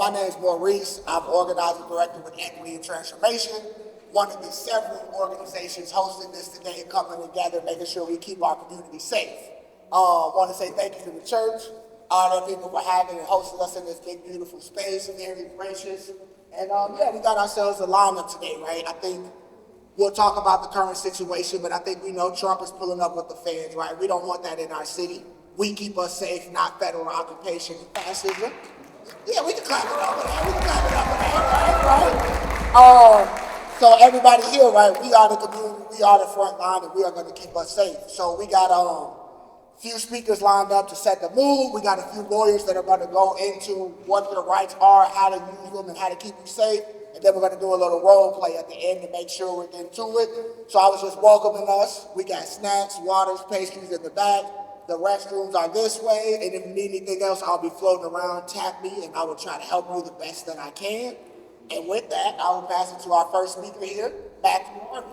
my name is Maurice. I'm organizing director with Equity and Transformation, one of the several organizations hosting this today, coming together, making sure we keep our community safe. I want to say thank you to the church, all the people for having and hosting us in this big, beautiful space, very gracious. And yeah, we got ourselves a lineup today, right? I think we'll talk about the current situation, but I think we know Trump is pulling up with the feds, right? We don't want that in our city. We keep us safe, not federal occupation and fascism. Yeah, we can clap it up for that. We can clap it up for that, right? So everybody here, right? We are the community, we are the front line, and we are going to keep us safe. So we got few speakers lined up to set the mood. We got a few lawyers that are going to go into what your rights are, how to use them, and how to keep you safe. And then we're going to do a little role play at the end to make sure we're into it. So I was just welcoming us. We got snacks, waters, pastries in the back. The restrooms are this way, and if you need anything else, I'll be floating around. Tap me, and I will try to help you the best that I can. And with that, I will pass it to our first speaker here, Matthew Harvey.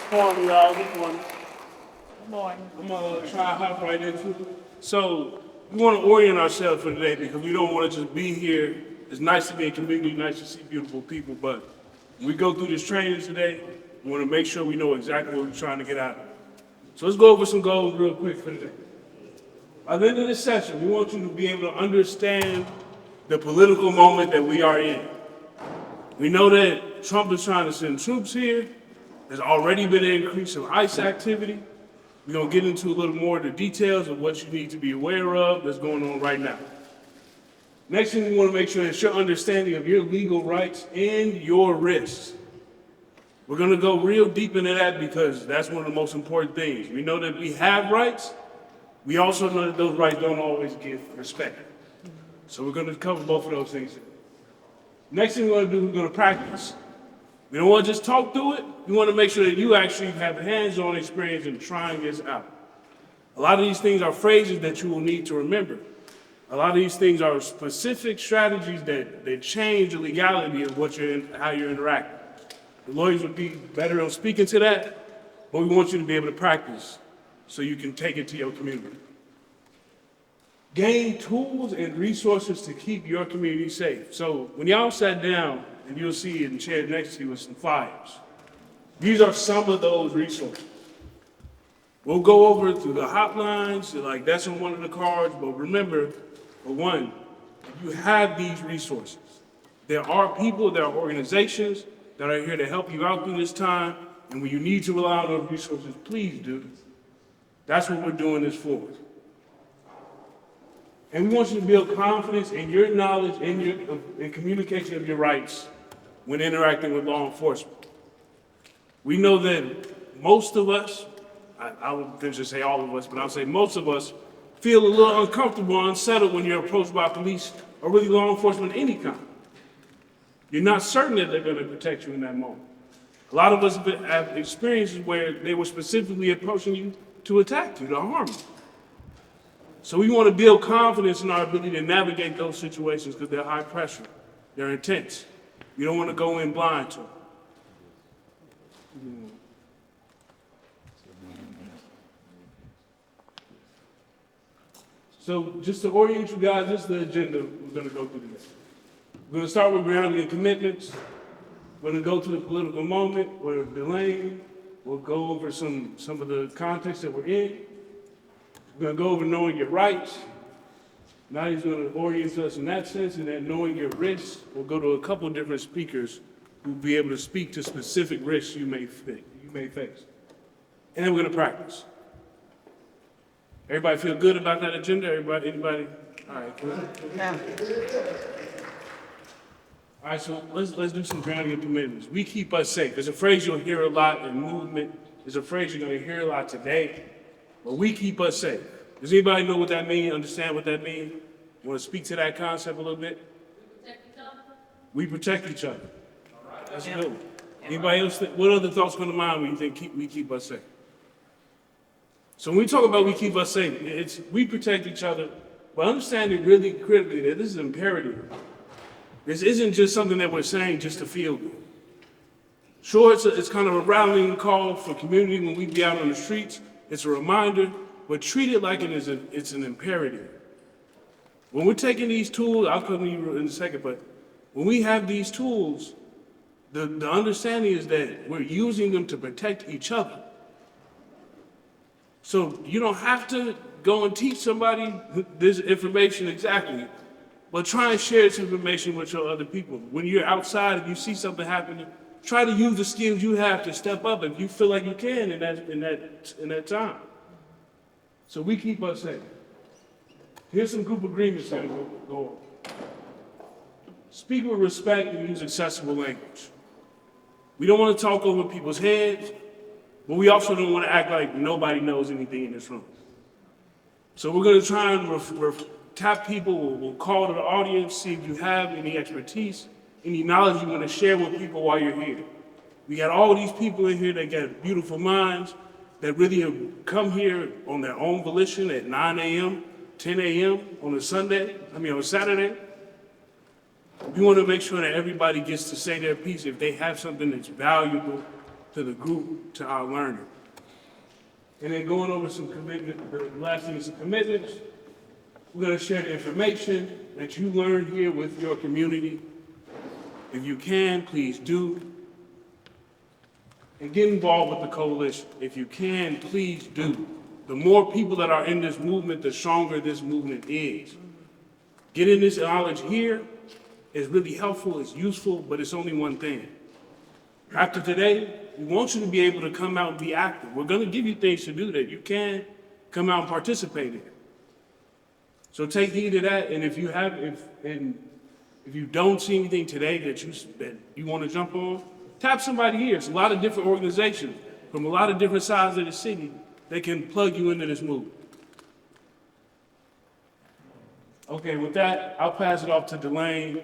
Good morning, y'all. Good morning. Good morning. I'm gonna try to hop right into it. So we want to orient ourselves for today because we don't want to just be here. It's nice to be in community, nice to see beautiful people, but when we go through this training today, we want to make sure we know exactly what we're trying to get out of it. So let's go over some goals real quick for today. By the end of this session, we want you to be able to understand the political moment that we are in. We know that Trump is trying to send troops here. There's already been an increase of ICE activity. We're going to get into a little more of the details of what you need to be aware of that's going on right now. Next thing we want to make sure is your understanding of your legal rights and your risks. We're going to go real deep into that because that's one of the most important things. We know that we have rights. We also know that those rights don't always get respect. So we're going to cover both of those things. Next thing we're going to do, we're going to practice. We don't want to just talk through it. We want to make sure that you actually have hands-on experience in trying this out. A lot of these things are phrases that you will need to remember. A lot of these things are specific strategies that change the legality of how you're interacting. The lawyers would be better on speaking to that, but we want you to be able to practice so you can take it to your community. Gain tools and resources to keep your community safe. So when y'all sat down, and you'll see in the chair next to you with some flyers, these are some of those resources. We'll go over to the hotlines, like that's on one of the cards, but remember, for one, you have these resources. There are people, there are organizations that are here to help you out through this time, and when you need to rely on those resources, please do. That's what we're doing this for. And we want you to build confidence in your knowledge and in communication of your rights when interacting with law enforcement. We know that most of us, I would just say all of us, but I'll say most of us feel a little uncomfortable or unsettled when you're approached by police or really law enforcement of any kind. You're not certain that they're going to protect you in that moment. A lot of us have experiences where they were specifically approaching you to attack you, to harm you. So we want to build confidence in our ability to navigate those situations because they're high pressure, they're intense. You don't want to go in blind to them. So just to orient you guys, this is the agenda we're going to go through today. We're going to start with grounding and commitments. We're going to go to the political moment, we're delaying. We'll go over some of the context that we're in. We're going to go over knowing your rights. Now he's going to orient us in that sense, and then knowing your risks. We'll go to a couple of different speakers who'll be able to speak to specific risks you may face. And then we're going to practice. Everybody feel good about that agenda? Anybody? All right, good. Yeah. All right, so let's do some grounding and commitments. We keep us safe. There's a phrase you'll hear a lot in movement. There's a phrase you're going to hear a lot today. But we keep us safe. Does anybody know what that means? Understand what that means? You want to speak to that concept a little bit? We protect each other. All right, that's good. Anybody else? What other thoughts come to mind when you think we keep us safe? So when we talk about we keep us safe, it's we protect each other, but understanding really critically that this is imperative. This isn't just something that we're saying just to feel good. Sure, it's kind of a rallying call for community when we be out on the streets. It's a reminder, but treat it like it's an imperative. When we're taking these tools, I'll come to you in a second, but when we have these tools, the understanding is that we're using them to protect each other. So you don't have to go and teach somebody this information exactly, but try and share this information with your other people. When you're outside and you see something happening, try to use the skills you have to step up if you feel like you can in that time. So we keep us safe. Here's some group agreements that we'll go on. Speak with respect and use accessible language. We don't want to talk over people's heads, but we also don't want to act like nobody knows anything in this room. So we're going to try and tap people. We'll call to the audience, see if you have any expertise, any knowledge you want to share with people while you're here. We got all these people in here that got beautiful minds that really have come here on their own volition at 9 a.m., 10 a.m. on a Saturday. We want to make sure that everybody gets to say their piece if they have something that's valuable to the group, to our learning. And then going over some commitment, the last thing is some commitments. We're going to share the information that you learned here with your community. If you can, please do. And get involved with the coalition. If you can, please do. The more people that are in this movement, the stronger this movement is. Getting this knowledge here is really helpful, it's useful, but it's only one thing. After today, we want you to be able to come out and be active. We're going to give you things to do that you can come out and participate in. So take heed of that, and if you don't see anything today that you want to jump on, tap somebody here. It's a lot of different organizations from a lot of different sides of the city that can plug you into this movement. Okay, with that, I'll pass it off to Delane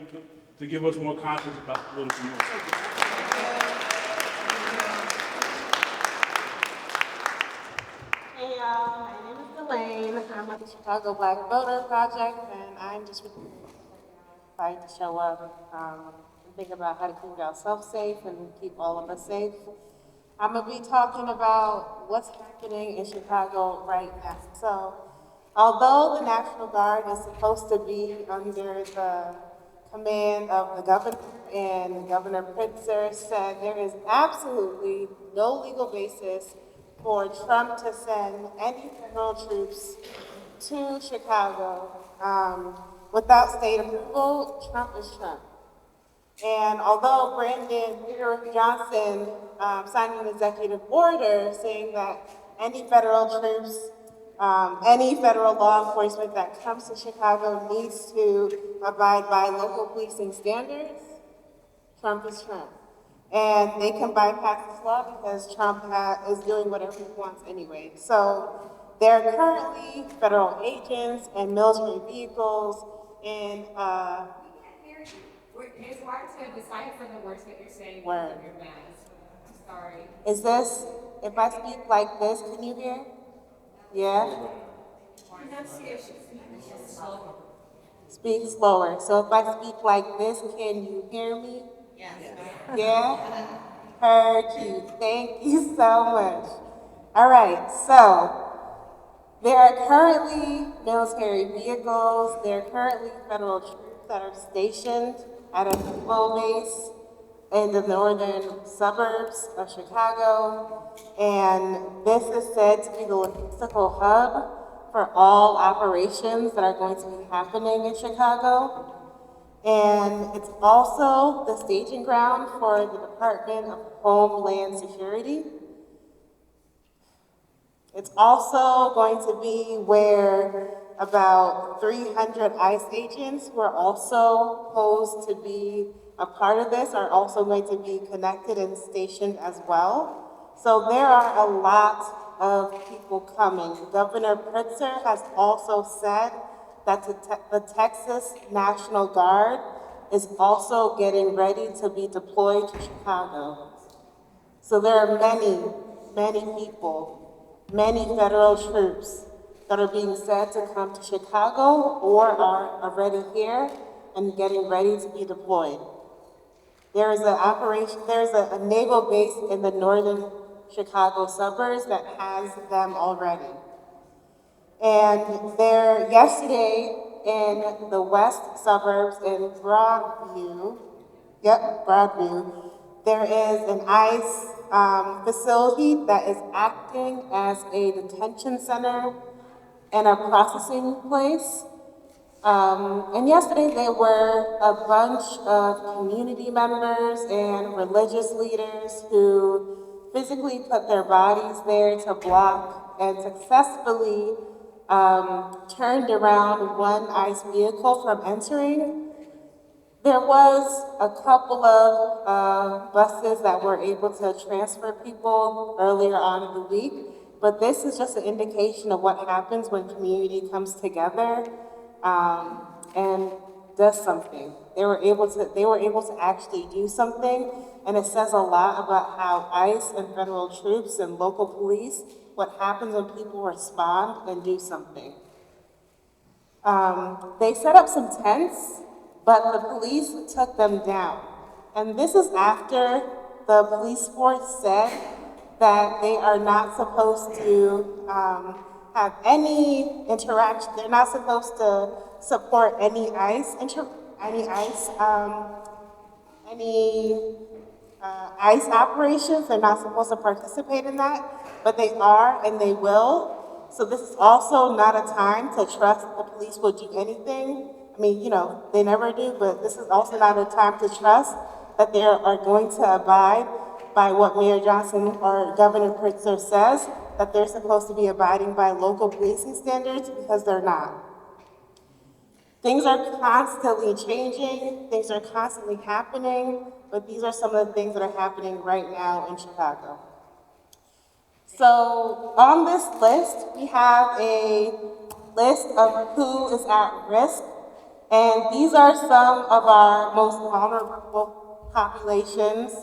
to give us more context about the political movement. Hey y'all, my name is Delane. I'm with the Chicago Black Voter Project, and I'm just really excited to show up and think about how to keep ourselves safe and keep all of us safe. I'm gonna be talking about what's happening in Chicago right now. So, although the National Guard is supposed to be under the command of the governor, and Governor Pritzker said there is absolutely no legal basis for Trump to send any federal troops to Chicago without state approval, Trump is Trump. And although Brandon Johnson signed an executive order saying that any federal troops, any federal law enforcement that comes to Chicago needs to abide by local policing standards, Trump is Trump. And they can bypass this law because Trump is doing whatever he wants anyway. So there are currently federal agents and military vehicles in It's hard to decipher the words that you're saying Word. because of your mask. I'm sorry. Is this, if I speak like this, can you hear? Yeah? Speak slower. So if I speak like this, can you hear me? Yes. Yeah? Heard you. Thank you so much. All right, so there are currently military vehicles, there are currently federal troops that are stationed at a naval base in the northern suburbs of Chicago, and this is said to be the logistical hub for all operations that are going to be happening in Chicago. And it's also the staging ground for the Department of Homeland Security. It's also going to be where about 300 ICE agents who are also posed to be a part of this are also going to be connected and stationed as well. So there are a lot of people coming. Governor Pritzker has also said that the Texas National Guard is also getting ready to be deployed to Chicago. So there are many people, many federal troops that are being said to come to Chicago or are already here and getting ready to be deployed. There is a naval base in the northern Chicago suburbs that has them already. And yesterday in the west suburbs in Broadview. Yep, Broadview. There is an ICE facility that is acting as a detention center and a processing place. And yesterday there were a bunch of community members and religious leaders who physically put their bodies there to block and successfully turned around one ICE vehicle from entering. There was a couple of buses that were able to transfer people earlier on in the week, but this is just an indication of what happens when community comes together and does something. They were able to actually do something, and it says a lot about how ICE and federal troops and local police, what happens when people respond and do something. They set up some tents, but the police took them down. And this is after the police force said that they are not supposed to have any interaction. They're not supposed to support any ICE operations. They're not supposed to participate in that, but they are and they will. So this is also not a time to trust the police will do anything. I mean, you know, they never do, but this is also not a time to trust that they are going to abide by what Mayor Johnson or Governor Pritzker says, that they're supposed to be abiding by local policing standards, because they're not. Things are constantly changing, things are constantly happening, but these are some of the things that are happening right now in Chicago. So on this list, we have a list of who is at risk. And these are some of our most vulnerable populations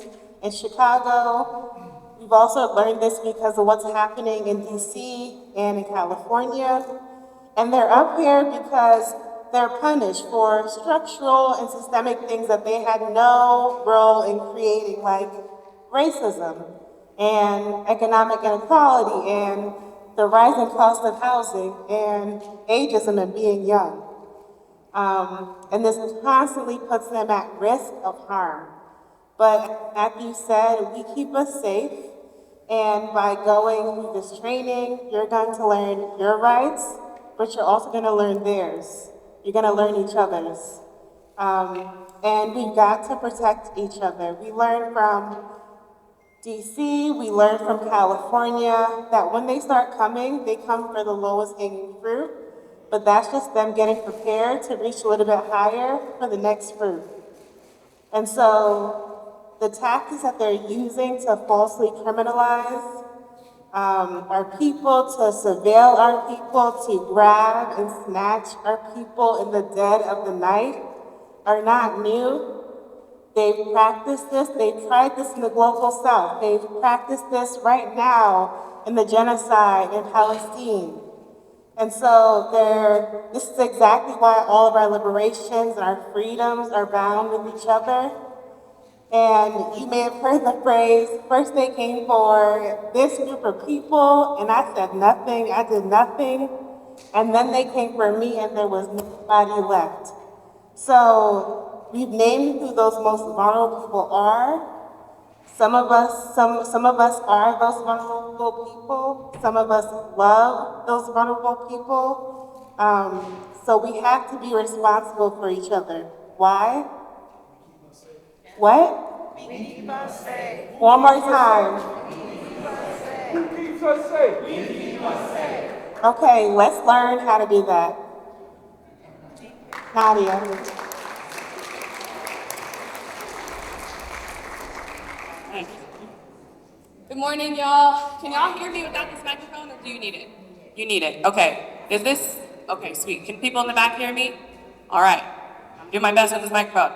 in Chicago. We've also learned this because of what's happening in DC and in California. And they're up here because they're punished for structural and systemic things that they had no role in creating, like racism and economic inequality and the rising cost of housing and ageism and being young. And this constantly puts them at risk of harm. But as you said, we keep us safe, and by going through this training, you're going to learn your rights, but you're also going to learn theirs. You're going to learn each other's. And we've got to protect each other. We learn from DC, we learn from California, that when they start coming, they come for the lowest hanging fruit. But that's just them getting prepared to reach a little bit higher for the next fruit. And so the tactics that they're using to falsely criminalize our people, to surveil our people, to grab and snatch our people in the dead of the night are not new. They've practiced this, they've tried this in the global south. They've practiced this right now in the genocide in Palestine. And so this is exactly why all of our liberations and our freedoms are bound with each other. And you may have heard the phrase, first they came for this group of people, and I said nothing, I did nothing. And then they came for me, and there was nobody left. So we've named who those most vulnerable people are. Some of us are those vulnerable people. Some of us love those vulnerable people. So we have to be responsible for each other. Why? What? We keep us safe. One more time. Who keeps us safe? We keep us safe. Okay, let's learn how to do that. Nadia. Good morning, y'all. Can y'all hear me without this microphone, or do you need it? You need it. Okay. Is this okay? Sweet. Can people in the back hear me? All right. I'm doing my best with this microphone.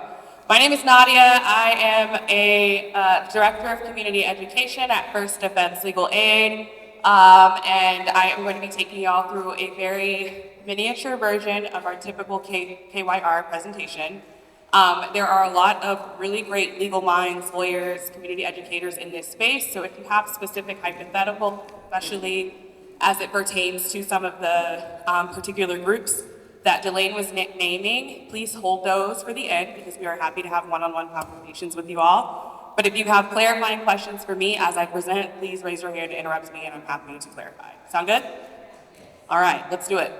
My name is Nadia. I am a director of community education at First Defense Legal Aid, and I am going to be taking y'all through a very miniature version of our typical KYR presentation. There are a lot of really great legal minds, lawyers, community educators in this space, so if you have specific hypotheticals, especially as it pertains to some of the particular groups that Delane was naming, please hold those for the end because we are happy to have one-on-one conversations with you all. But if you have clarifying questions for me as I present, please raise your hand to interrupt me and I'm happy to clarify. Sound good? All right, let's do it.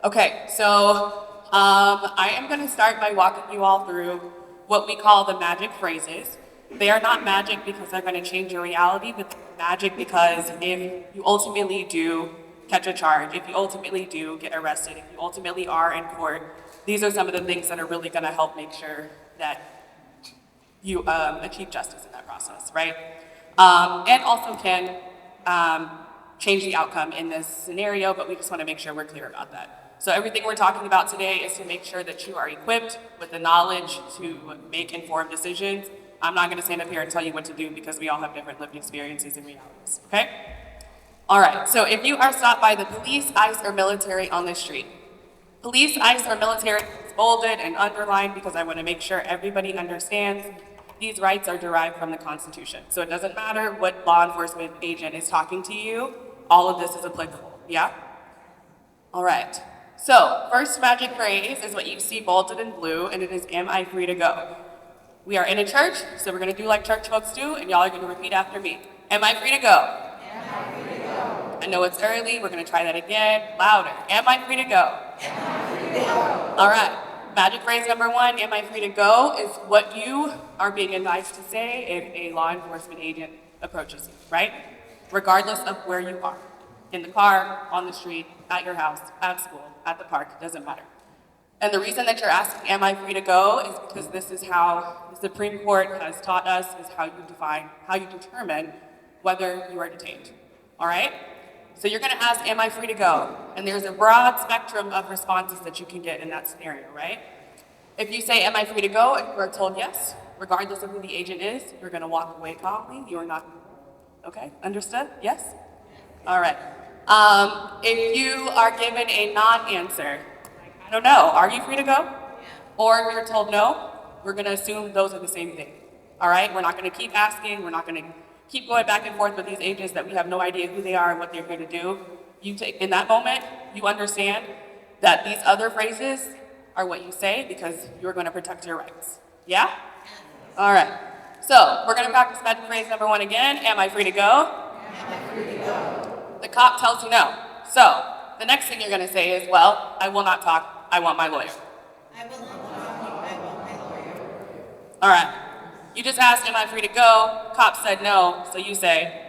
Okay, so I am going to start by walking you all through what we call the magic phrases. They are not magic because they're going to change your reality, but they're magic because if you ultimately do catch a charge, if you ultimately do get arrested, if you ultimately are in court, these are some of the things that are really going to help make sure that you achieve justice in that process, right? And also can change the outcome in this scenario, but we just want to make sure we're clear about that. So everything we're talking about today is to make sure that you are equipped with the knowledge to make informed decisions. I'm not going to stand up here and tell you what to do because we all have different lived experiences and realities, okay? All right, so if you are stopped by the police, ICE, or military on the street, police, ICE, or military is bolded and underlined because I want to make sure everybody understands these rights are derived from the Constitution. So it doesn't matter what law enforcement agent is talking to you, all of this is applicable, yeah? All right, so first magic phrase is what you see bolded in blue, and it is, am I free to go? We are in a church, so we're gonna do like church folks do, and y'all are gonna repeat after me. Am I free to go? Am I free to go? I know it's early, we're gonna try that again, louder. Am I free to go? Am I free to go? All right, magic phrase number one, am I free to go, is what you are being advised to say if a law enforcement agent approaches you, right? Regardless of where you are, in the car, on the street, at your house, at school, at the park, doesn't matter. And the reason that you're asking, am I free to go, is because this is how the Supreme Court has taught us, is how you determine whether you are detained, all right? So you're gonna ask, am I free to go? And there's a broad spectrum of responses that you can get in that scenario, right? If you say, am I free to go, and you are told yes, regardless of who the agent is, you're gonna walk away calmly, you are not, okay, understood, yes? All right, if you are given a non-answer, I don't know, are you free to go? Or if you're told no, we're gonna assume those are the same thing. All right, we're not gonna keep asking, we're not gonna keep going back and forth with these agents that we have no idea who they are and what they're here to do. In that moment, you understand that these other phrases are what you say because you're gonna protect your rights. Yeah? All right, so we're gonna practice magic phrase number one again. Am I free to go? Am I free to go? The cop tells you no. So the next thing you're gonna say is, well, I will not talk. I want my lawyer. I will not talk. I want my lawyer. All right. You just asked, am I free to go? Cop said no, so you say.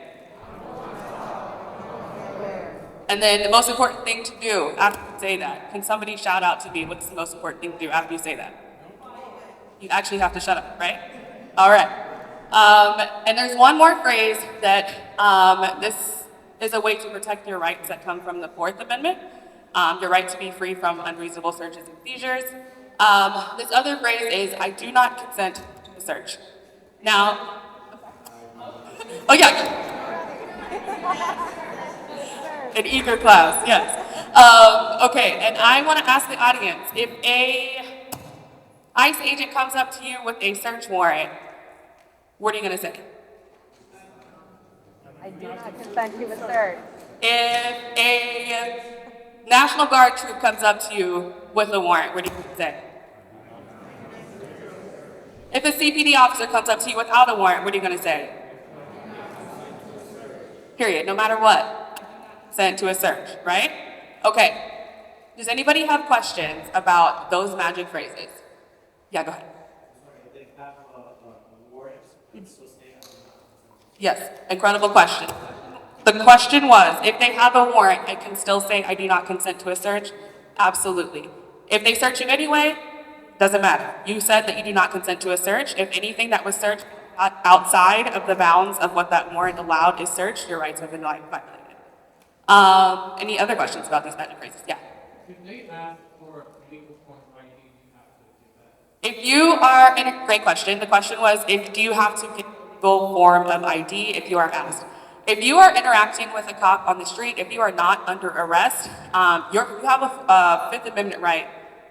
And then the most important thing to do after you say that, can somebody shout out to me what's the most important thing to do after you say that? You actually have to shut up, right? All right. And there's one more phrase that this is a way to protect your rights that come from the Fourth Amendment. Your right to be free from unreasonable searches and seizures. This other phrase is, I do not consent to the search. Now, oh yeah. An eager class, yes. Okay, and I want to ask the audience, if a ICE agent comes up to you with a search warrant, what are you going to say? I do not consent to a search. If a National Guard troop comes up to you with a warrant, what are you going to say? If a CPD officer comes up to you without a warrant, what are you going to say? Period, no matter what. Sent to a search, right? Okay. Does anybody have questions about those magic phrases? Yeah, go ahead. Yes, incredible question. The question was, if they have a warrant, I can still say I do not consent to a search? Absolutely. If they search you anyway, doesn't matter. You said that you do not consent to a search. If anything that was searched outside of the bounds of what that warrant allowed is searched, your rights have been violated. Any other questions about these magic phrases? Yeah. If they ask for a legal form of ID, you have to give that. If you are, and a great question. The question was, do you have to give a legal form of ID if you are asked? If you are interacting with a cop on the street, if you are not under arrest, you have a Fifth Amendment right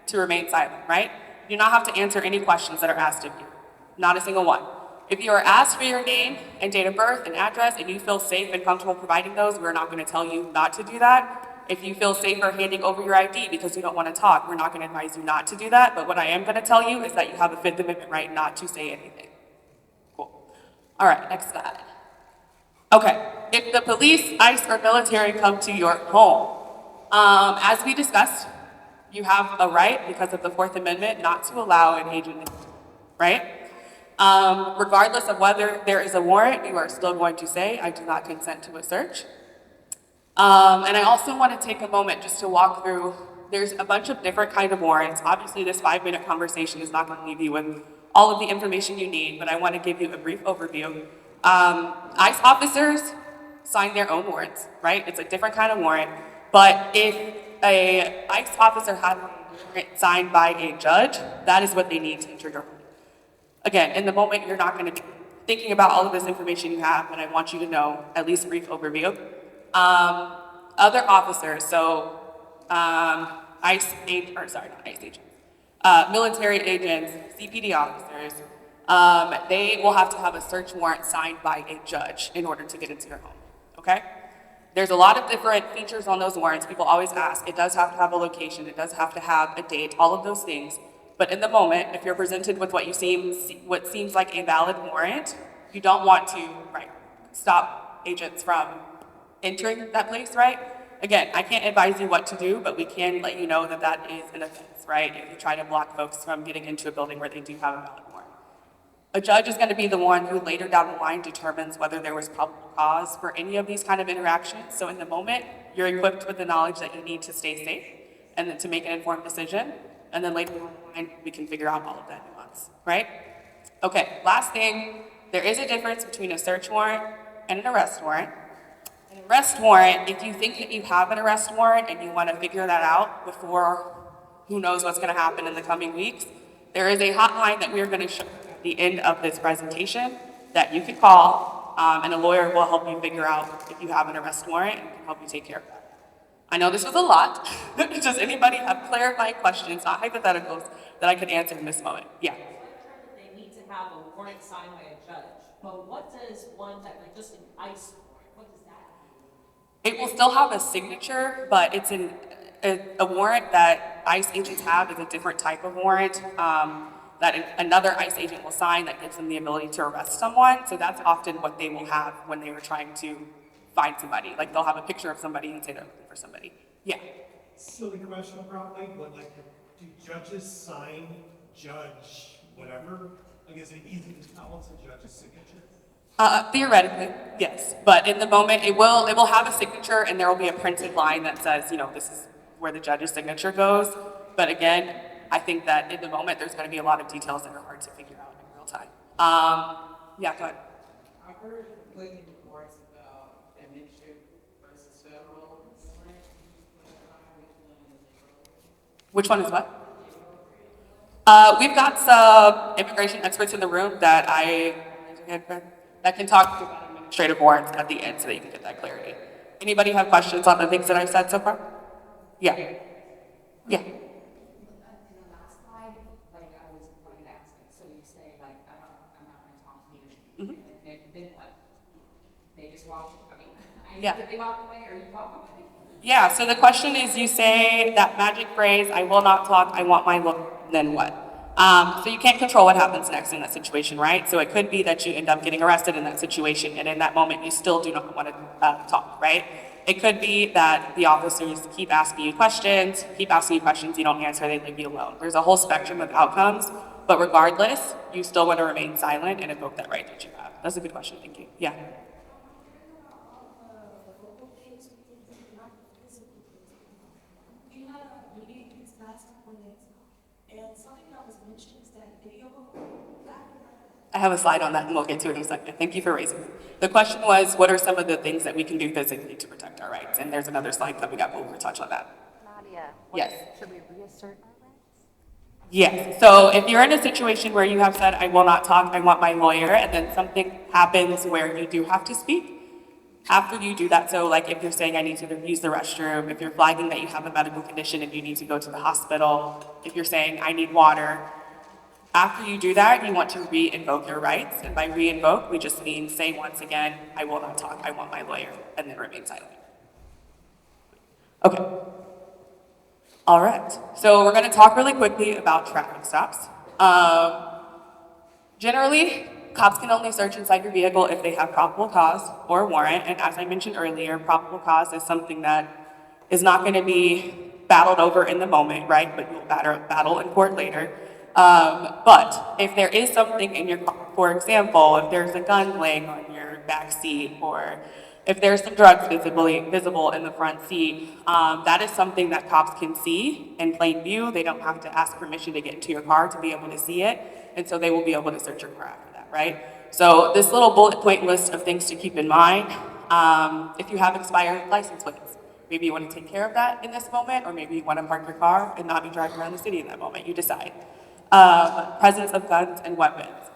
to remain silent, right? You do not have to answer any questions that are asked of you. Not a single one. If you are asked for your name and date of birth and address and you feel safe and comfortable providing those, we're not going to tell you not to do that. If you feel safer handing over your ID because you don't want to talk, we're not going to advise you not to do that. But what I am going to tell you is that you have a Fifth Amendment right not to say anything. Cool. All right, next slide. Okay, if the police, ICE, or military come to your home, as we discussed, you have a right because of the Fourth Amendment not to allow an agent, right? Regardless of whether there is a warrant, you are still going to say, I do not consent to a search. And I also want to take a moment just to walk through, there's a bunch of different kind of warrants. Obviously, this 5-minute conversation is not going to leave you with all of the information you need, but I want to give you a brief overview. ICE officers sign their own warrants, right? It's a different kind of warrant. But if a ICE officer has a warrant signed by a judge, that is what they need to enter your home. Again, in the moment, you're not going to be thinking about all of this information you have, but I want you to know at least a brief overview. Other officers, so military agents, CPD officers, they will have to have a search warrant signed by a judge in order to get into your home, okay? There's a lot of different features on those warrants. People always ask, it does have to have a location, it does have to have a date, all of those things. But in the moment, if you're presented with what seems like a valid warrant, you don't want to, stop agents from entering that place, right? Again, I can't advise you what to do, but we can let you know that that is an offense, right? If you try to block folks from getting into a building where they do have a valid warrant. A judge is going to be the one who later down the line determines whether there was probable cause for any of these kind of interactions. So in the moment, you're equipped with the knowledge that you need to stay safe and then to make an informed decision. And then later down the line, we can figure out all of that nuance, right? Okay, last thing, there is a difference between a search warrant and an arrest warrant. An arrest warrant, if you think that you have an arrest warrant and you want to figure that out before who knows what's going to happen in the coming weeks, there is a hotline that we're going to show at the end of this presentation that you can call, and a lawyer will help you figure out if you have an arrest warrant and can help you take care of that. I know this was a lot. Does anybody have clarifying questions, not hypotheticals, that I could answer in this moment? Yeah. They need to have a warrant signed by a judge, but what does one that, like just an ICE warrant, what does that mean? It will still have a signature, but it's a warrant that ICE agents have is a different type of warrant that another ICE agent will sign that gives them the ability to arrest someone. So that's often what they will have when they were trying to find somebody. Like they'll have a picture of somebody and say they're looking for somebody. Yeah. Silly question probably, but like, do judges sign judge whatever? Like, is it easy to tell it's a judge's signature? Theoretically, yes. But in the moment, it will have a signature and there will be a printed line that says, this is where the judge's signature goes. But again, I think that in the moment, there's going to be a lot of details that are hard to figure out in real time. Yeah, go ahead. I've heard conflicting reports about administrative versus federal. Which one is what? We've got some immigration experts in the room that can talk about administrative warrants at the end so that you can get that clarity. Anybody have questions on the things that I've said so far? Yeah. Yeah. In the last slide, like I was wanting to ask, so you say like, I'm not gonna talk to you. And then what? They just walk, Yeah. Did they walk away or you walk away? Yeah, so the question is, you say that magic phrase, I will not talk, I want my look, then what? So you can't control what happens next in that situation, right? So it could be that you end up getting arrested in that situation, and in that moment, you still do not want to talk, right? It could be that the officers keep asking you questions, you don't answer, they leave you alone. There's a whole spectrum of outcomes, but regardless, you still want to remain silent and invoke that right that you have. That's a good question, thank you. Yeah. I have a slide on that and we'll get to it in a second. Thank you for raising it. The question was, what are some of the things that we can do physically to protect our rights? And there's another slide coming up where we'll touch on that. Nadia. Yes. Should we reassert our rights? Yes. So if you're in a situation where you have said, I will not talk, I want my lawyer, and then something happens where you do have to speak, after you do that, so like if you're saying I need to use the restroom, if you're flagging that you have a medical condition and you need to go to the hospital, if you're saying I need water, after you do that, you want to re-invoke your rights. And by re-invoke, we just mean say once again, I will not talk, I want my lawyer, and then remain silent. Okay. All right. So we're going to talk really quickly about traffic stops. Generally, cops can only search inside your vehicle if they have probable cause or warrant. And as I mentioned earlier, probable cause is something that is not going to be battled over in the moment, right? But you'll battle in court later. But if there is something in your car, for example, if there's a gun laying on your back seat, or if there's some drugs visible in the front seat, that is something that cops can see in plain view. They don't have to ask permission to get into your car to be able to see it, and so they will be able to search your car after that, right? So this little bullet point list of things to keep in mind, if you have expired license plates, maybe you want to take care of that in this moment, or maybe you want to park your car and not be driving around the city in that moment, you decide. Presence of guns and weapons.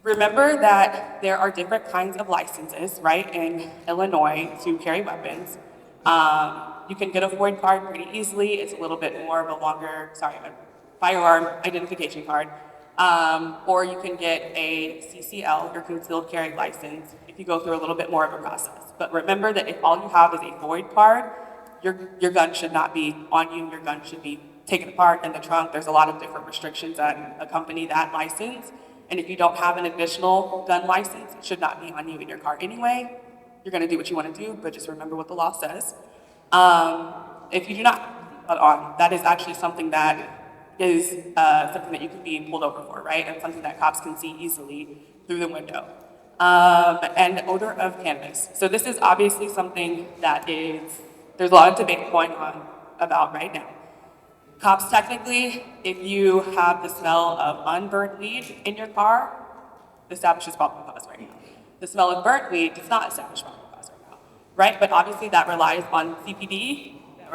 Remember that there are different kinds of licenses, right, in Illinois to carry weapons. You can get a FOID card pretty easily. It's a little bit more of a longer, a firearm identification card. Or you can get a CCL, your concealed carry license, if you go through a little bit more of a process. But remember that if all you have is a FOID card, your gun should not be on you. Your gun should be taken apart in the trunk. There's a lot of different restrictions that accompany that license. And if you don't have an additional gun license, it should not be on you in your car anyway. You're gonna do what you wanna do, but just remember what the law says. If you do not have that on, that is actually something that is something that you can be pulled over for, right? And something that cops can see easily through the window. And odor of cannabis. So this is obviously something that there's a lot of debate going on about right now. Cops, technically, if you have the smell of unburnt weed in your car, establishes probable cause right now. The smell of burnt weed does not establish probable cause right now, right? But obviously that relies on CPD, that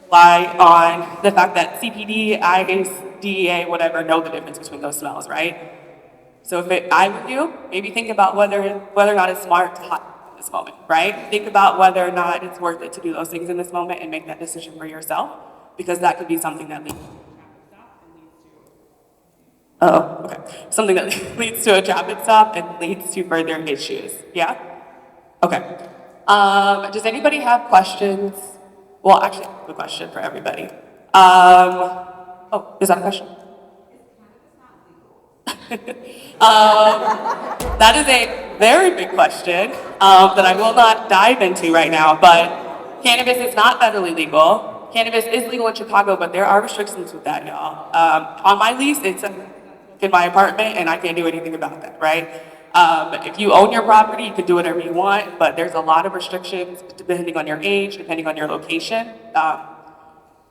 rely on the fact that CPD, ICE, DEA, whatever, know the difference between those smells, right? So if I were you, maybe think about whether or not it's smart to hide in this moment, right? Think about whether or not it's worth it to do those things in this moment and make that decision for yourself, because that could be something that leads something that leads to a traffic stop and leads to further issues. Yeah? Okay. Does anybody have questions? Well, actually, I have a question for everybody. Is that a question? That is a very big question that I will not dive into right now, but cannabis is not federally legal. Cannabis is legal in Chicago, but there are restrictions with that, y'all. On my lease, it's in my apartment, and I can't do anything about that, right? If you own your property, you can do whatever you want, but there's a lot of restrictions depending on your age, depending on your location.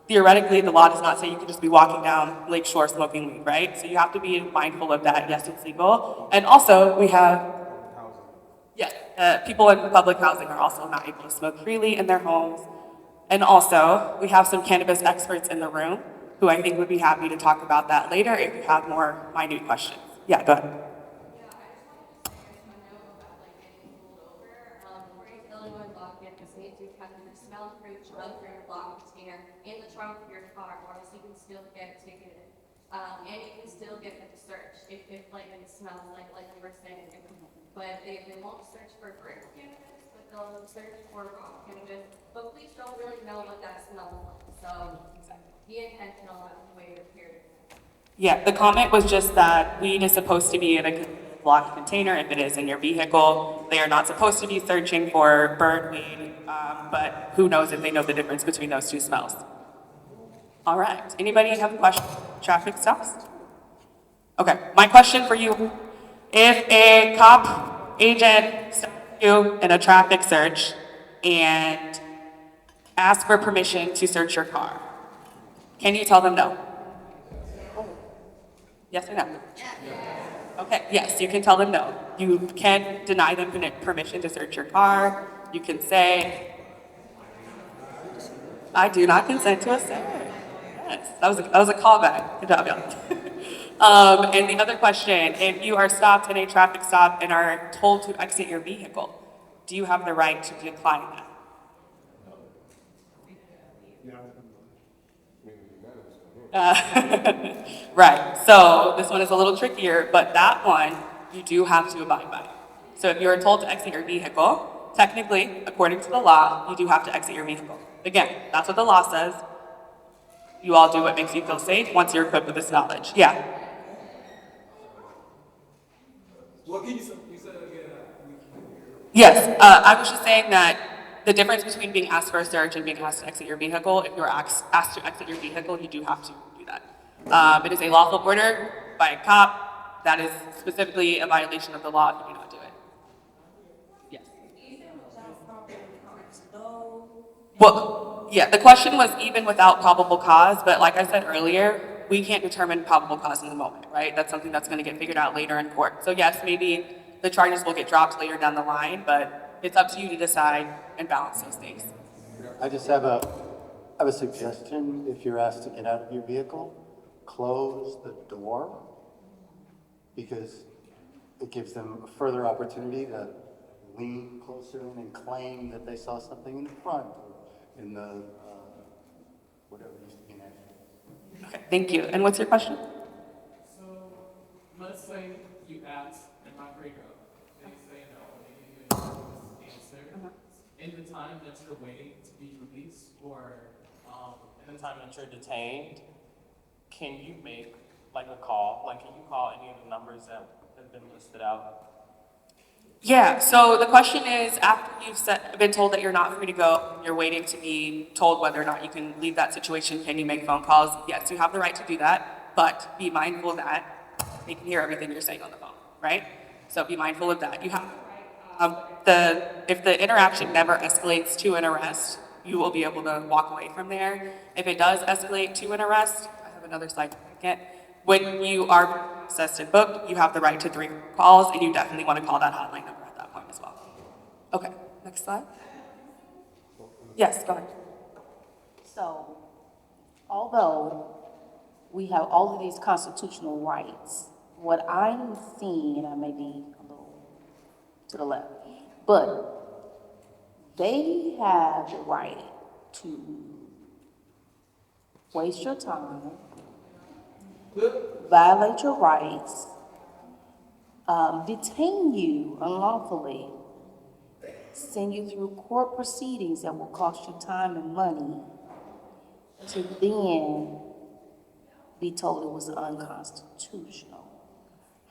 Theoretically, the law does not say you can just be walking down Lake Shore smoking weed, right? So you have to be mindful of that. Yes, it's legal. And also, we have people in public housing are also not able to smoke freely in their homes. And also, we have some cannabis experts in the room who I think would be happy to talk about that later if you have more minute questions. Yeah, go ahead. In the trunk of your car, or else you can still get ticketed. And you can still get a search if it smells like you were saying. But they won't search for burnt cannabis, but they'll search for raw cannabis. But police don't really know what that smells like. So be intentional about the way you're here. Yeah, the comment was just that weed is supposed to be in a locked container if it is in your vehicle. They are not supposed to be searching for burnt weed, but who knows if they know the difference between those two smells. All right, anybody have a question? Traffic stops? Okay, my question for you, if a cop agent stops you in a traffic search and asks for permission to search your car, can you tell them no? Yes or no? Okay, yes, you can tell them no. You can deny them permission to search your car. You can say, I do not consent to a search. Yes, that was a callback. Good job, y'all. And the other question, if you are stopped in a traffic stop and are told to exit your vehicle, do you have the right to decline that? Right, so this one is a little trickier, but that one you do have to abide by. So if you're told to exit your vehicle technically, according to the law, you do have to exit your vehicle. Again, that's what the law says. You all do what makes you feel safe once you're equipped with this knowledge. Yeah. What can you say again? Yes, I was just saying that the difference between being asked for a search and being asked to exit your vehicle, if you're asked to exit your vehicle, you do have to do that. It is a lawful order by a cop. That is specifically a violation of the law if you do not do it. Yes. Well, yeah, the question was even without probable cause, but like I said earlier, we can't determine probable cause in the moment, right? That's something that's going to get figured out later in court. So yes, maybe the charges will get dropped later down the line, but it's up to you to decide and balance those things. I just have a suggestion. If you're asked to get out of your vehicle, close the door, because it gives them a further opportunity to lean closer in and claim that they saw something in the front, or in the, whatever used to be an extra. Okay, thank you. And what's your question? So, let's say you ask, am I free to go? They say no, they give you an answer. In the time that you're waiting to be released, or in the time that you're detained, can you make like a call? Like, can you call any of the numbers that have been listed out? Yeah, so the question is, after you've been told that you're not free to go, you're waiting to be told whether or not you can leave that situation, can you make phone calls? Yes, you have the right to do that, but be mindful that they can hear everything you're saying on the phone, right? So be mindful of that. You have if the interaction never escalates to an arrest, you will be able to walk away from there. If it does escalate to an arrest, I have another slide. When you are processed and booked, you have the right to 3 calls, and you definitely want to call that hotline number at that point as well. Okay, next slide. Yes, go ahead. So, although we have all of these constitutional rights, what I'm seeing, and I may be a little to the left, but they have the right to waste your time, violate your rights, detain you unlawfully, send you through court proceedings that will cost you time and money, to then be told it was unconstitutional.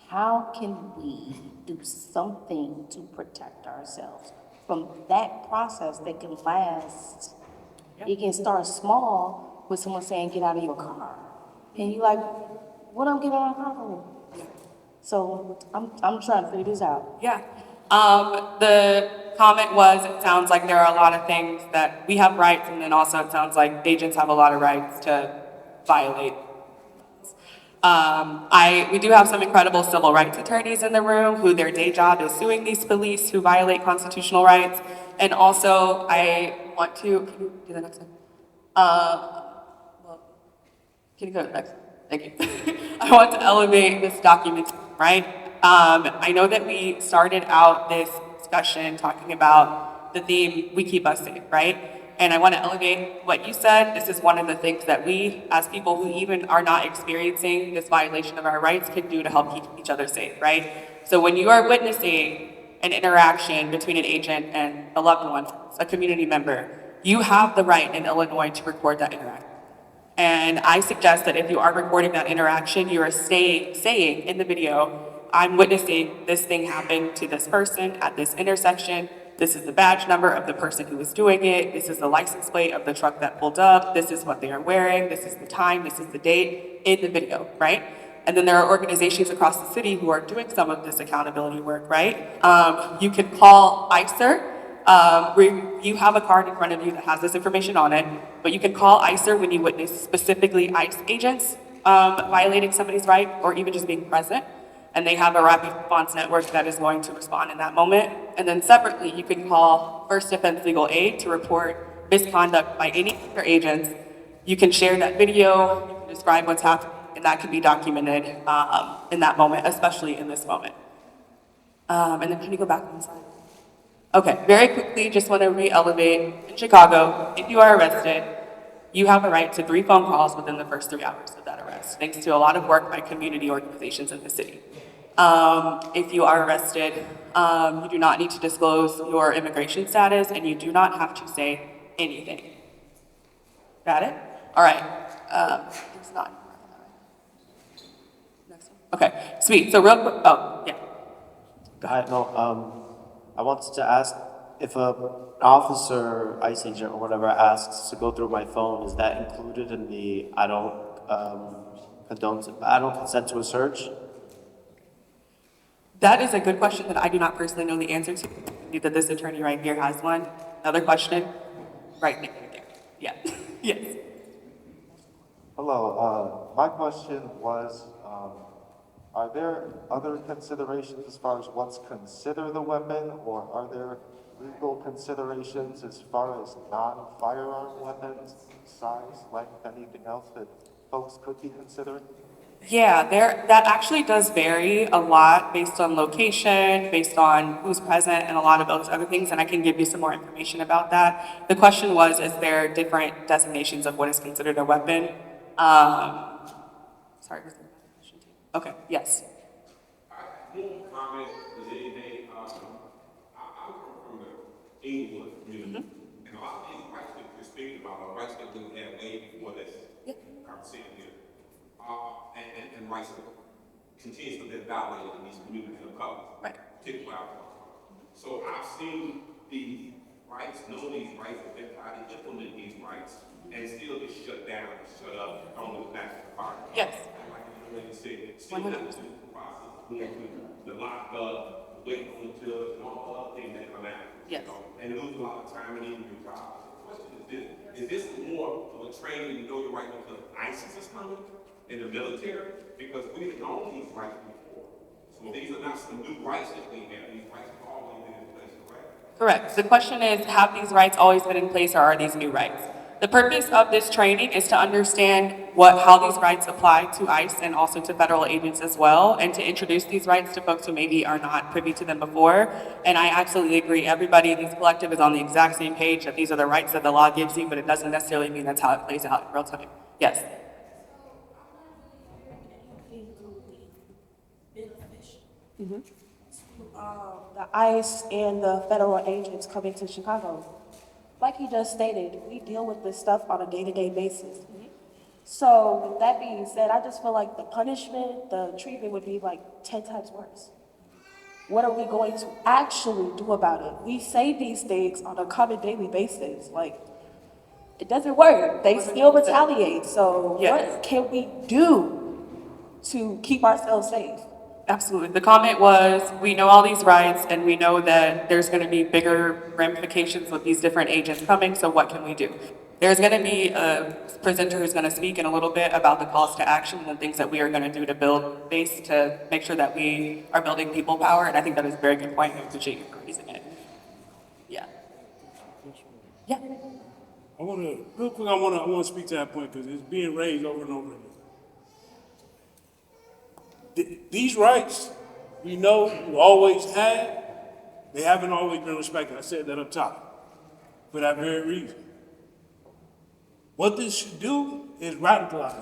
How can we do something to protect ourselves from that process that can last? It can start small with someone saying, get out of your car. And you're like, what I'm getting out of my car for? So I'm trying to figure this out. Yeah. The comment was, it sounds like there are a lot of things that we have rights, and then also it sounds like agents have a lot of rights to violate. We do have some incredible civil rights attorneys in the room who their day job is suing these police who violate constitutional rights. And also, I want to, can you do the next one? Can you go to the next? Thank you. I want to elevate this document, right? I know that we started out this discussion talking about the theme, we keep us safe, right? And I want to elevate what you said. This is one of the things that we, as people who even are not experiencing this violation of our rights, can do to help keep each other safe, right? So when you are witnessing an interaction between an agent and a loved one, a community member, you have the right in Illinois to record that interaction. And I suggest that if you are recording that interaction, you are saying in the video, I'm witnessing this thing happen to this person at this intersection. This is the badge number of the person who was doing it. This is the license plate of the truck that pulled up. This is what they are wearing. This is the time. This is the date in the video, right? And then there are organizations across the city who are doing some of this accountability work, right? You can call ICER. You have a card in front of you that has this information on it, but you can call ICER when you witness specifically ICE agents violating somebody's right or even just being present. And they have a rapid response network that is going to respond in that moment. And then separately, you can call First Defense Legal Aid to report misconduct by any of their agents. You can share that video, you can describe what's happening, and that can be documented in that moment, especially in this moment. And then can you go back one slide? Okay, very quickly, just want to re-elevate. In Chicago, if you are arrested, you have a right to 3 phone calls within the first 3 hours of that arrest, thanks to a lot of work by community organizations in the city. If you are arrested, you do not need to disclose your immigration status, and you do not have to say anything. Got it? All right. It's not. Next one. Okay, sweet. So real quick, oh, yeah. Hi, no, I wanted to ask if an officer, ICE agent or whatever asks to go through my phone, is that included in the I don't consent to a search? That is a good question that I do not personally know the answer to. Either this attorney right here has one. Another question? Right there. Yeah. Yes. Hello, my question was, are there other considerations as far as what's considered a weapon, or are there legal considerations as far as non-firearm weapons, size, length, anything else that folks could be considering? Yeah, that actually does vary a lot based on location, based on who's present, and a lot of those other things, and I can give you some more information about that. The question was, is there different designations of what is considered a weapon? Sorry, was there another question too? Okay, yes. More comment is anything, I come from the Englewood community, and a lot of these rights that you're speaking about are rights that we had way before this conversation here. And rights that continues to be violated in these communities of color, particularly our. So I've seen these rights, know these rights, and been trying to implement these rights, and still get shut down, shut up, don't look back to the party. Yes. And like you already said, still have to do the process, going through the lockup, waiting on the judge, and all the other things that come out. Yes. And lose a lot of time and even your job. The question is this more of a training to know your right because ISIS is coming in the military? Because we didn't own these rights before. So these are not some new rights that we have. These rights have always been in place, correct? Correct. The question is, have these rights always been in place, or are these new rights? The purpose of this training is to understand how these rights apply to ICE and also to federal agents as well, and to introduce these rights to folks who maybe are not privy to them before. And I absolutely agree. Everybody in this collective is on the exact same page that these are the rights that the law gives you, but it doesn't necessarily mean that's how it plays out in real time. Yes. The ICE and the federal agents coming to Chicago. Like he just stated, we deal with this stuff on a day-to-day basis. So with that being said, I just feel like the punishment, the treatment would be like 10 times worse. What are we going to actually do about it? We say these things on a common daily basis. Like, it doesn't work. They still retaliate. So what can we do to keep ourselves safe? Absolutely. The comment was, we know all these rights and we know that there's going to be bigger ramifications with these different agents coming, so what can we do? There's going to be a presenter who's going to speak in a little bit about the calls to action and the things that we are going to do to build base to make sure that we are building people power, and I think that is a very good point. I appreciate you for raising it. Yeah. Yeah. I want to speak to that point because it's being raised over and over again. These rights, we know we always had, they haven't always been respected. I said that up top for that very reason. What this should do is radicalize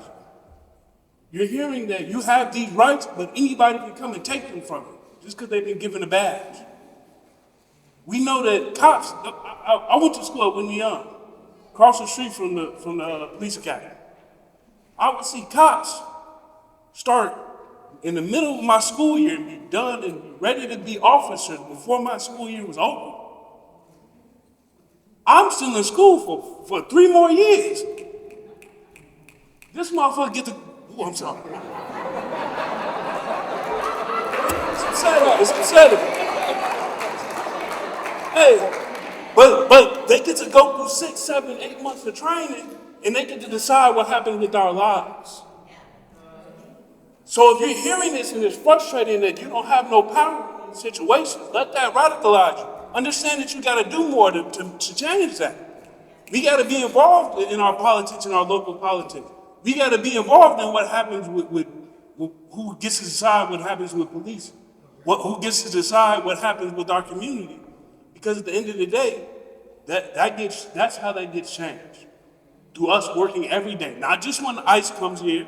you. You're hearing that you have these rights, but anybody can come and take them from you just because they've been given a badge. We know that cops, I went to school at Whitney Young, across the street from the police academy. I would see cops start in the middle of my school year, be done and be ready to be officers before my school year was over. I'm still in school for 3 more years. This motherfucker get to, oh, I'm sorry. It's upsetting. Hey, but they get to go through 6, 7, 8 months of training, and they get to decide what happens with our lives. So if you're hearing this and it's frustrating that you don't have no power in situations, let that radicalize you. Understand that you got to do more to change that. We got to be involved in our politics and our local politics. We got to be involved in what happens with who gets to decide what happens with police, who gets to decide what happens with our community. Because at the end of the day, that's how that gets changed. Through us working every day, not just when ICE comes here,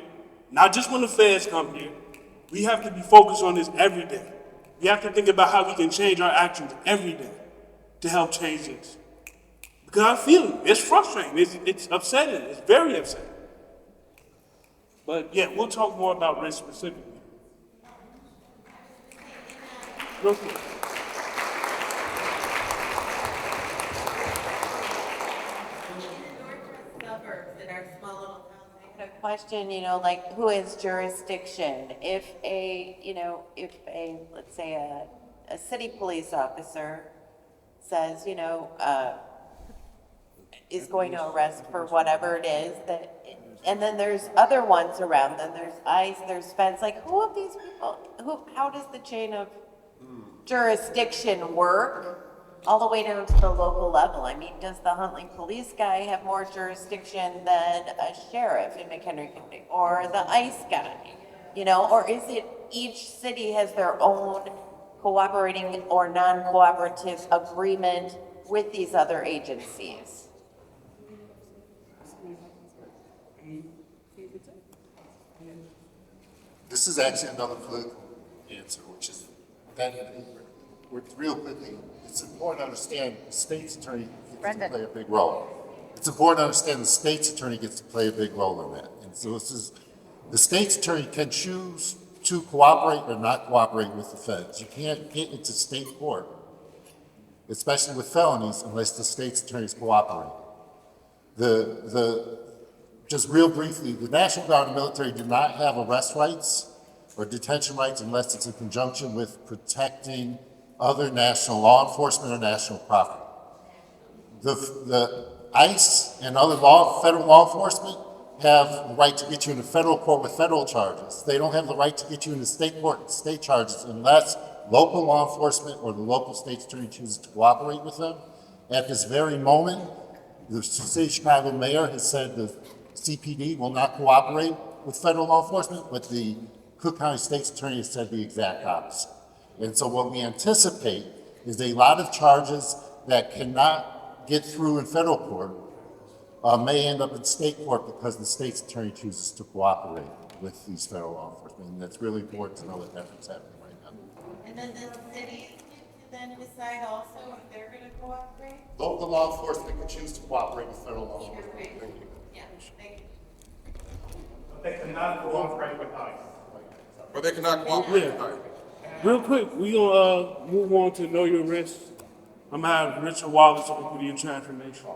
not just when the feds come here, We have to be focused on this every day. We have to think about how we can change our actions every day to help change this. Because I feel it. It's frustrating. It's upsetting. It's very upsetting. But yeah, we'll talk more about risk specifically. Real quick. Suburbs in our small little towns. A question, like who has jurisdiction? If let's say a city police officer says, is going to arrest for whatever it is and then there's other ones around, then there's ICE, there's feds, like who of these people, how does the chain of jurisdiction work? All the way down to the local level. I mean, does the Huntley police guy have more jurisdiction than a sheriff in McHenry County or the ICE guy? Or is it each city has their own cooperating or non-cooperative agreement with these other agencies? This is actually another political answer, which is that real quickly, it's important to understand the state's attorney gets to play a big role. It's important to understand the state's attorney gets to play a big role in that. And so the state's attorney can choose to cooperate or not cooperate with the feds. You can't get into state court, especially with felonies, unless the state's attorneys cooperate. Just real briefly, the National Guard and military do not have arrest rights or detention rights unless it's in conjunction with protecting other national law enforcement or national property. The ICE and other federal law enforcement have the right to get you into federal court with federal charges. They don't have the right to get you into state court with state charges unless local law enforcement or the local state's attorney chooses to cooperate with them. At this very moment, the city of Chicago mayor has said the CPD will not cooperate with federal law enforcement, but the Cook County State's Attorney has said the exact opposite. And so what we anticipate is a lot of charges that cannot get through in federal court may end up in state court because the state's attorney chooses to cooperate with these federal law enforcement. And that's really important to know that that's what's happening right now. And then the cities then decide also if they're gonna cooperate? Local law enforcement can choose to cooperate with federal law enforcement. Yeah, thank you. But they cannot cooperate with ICE. But they cannot cooperate. Yeah. Real quick, we gonna move on to Know Your Risk. I'm gonna have Richard Wallace on Equity and Transformation.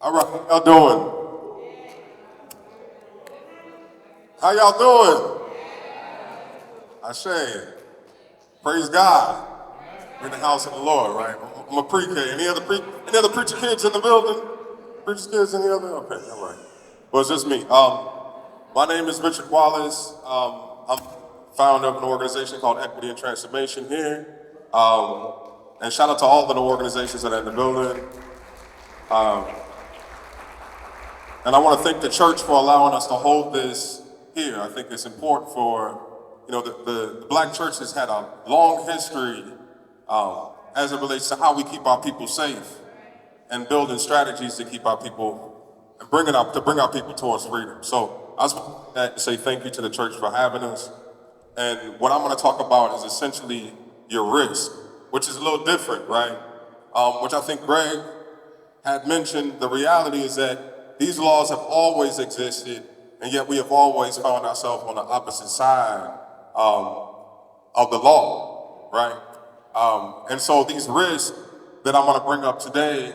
All right, how y'all doing? How y'all doing? I say, praise God. We're in the house of the Lord, right? I'm a pre-K. Any other preacher kids in the building? Preacher kids in the other? Okay, all right. Well, it's just me. My name is Richard Wallace. I'm founder of an organization called Equity and Transformation here. And shout out to all of the organizations that are in the building. And I want to thank the church for allowing us to hold this here. I think it's important for, the Black church has had a long history as it relates to how we keep our people safe and building strategies to keep our people and bring our people towards freedom. So I just want to say thank you to the church for having us. And what I'm going to talk about is essentially your risk, which is a little different, right? Which I think Greg had mentioned. The reality is that these laws have always existed, and yet we have always found ourselves on the opposite side of the law, right? And so these risks that I'm going to bring up today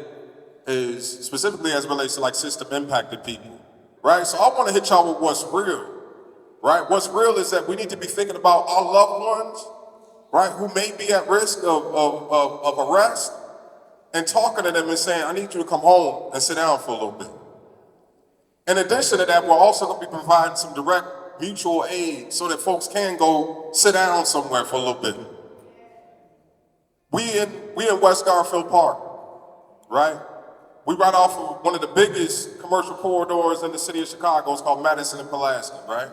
is specifically as it relates to like system impacted people, right? So I want to hit y'all with what's real, right? What's real is that we need to be thinking about our loved ones, right, who may be at risk of arrest, and talking to them and saying, I need you to come home and sit down for a little bit. In addition to that, we're also going to be providing some direct mutual aid so that folks can go sit down somewhere for a little bit. We in West Garfield Park, right? We right off of one of the biggest commercial corridors in the city of Chicago. It's called Madison and Pulaski, right?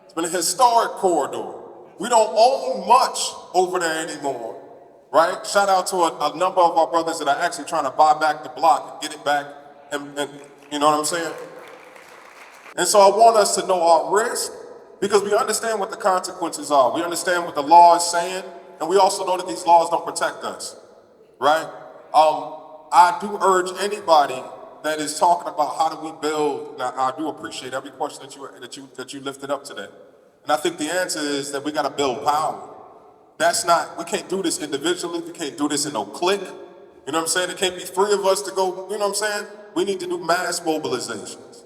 It's been a historic corridor. We don't own much over there anymore, right? Shout out to a number of our brothers that are actually trying to buy back the block and get it back and you know what I'm saying? And so I want us to know our risk because we understand what the consequences are. We understand what the law is saying, and we also know that these laws don't protect us, right? I do urge anybody that is talking about how do we build, and I do appreciate every question that you lifted up today. And I think the answer is that we gotta build power. We can't do this individually, we can't do this in no clique. You know what I'm saying? It can't be 3 of us to go, you know what I'm saying? We need to do mass mobilizations.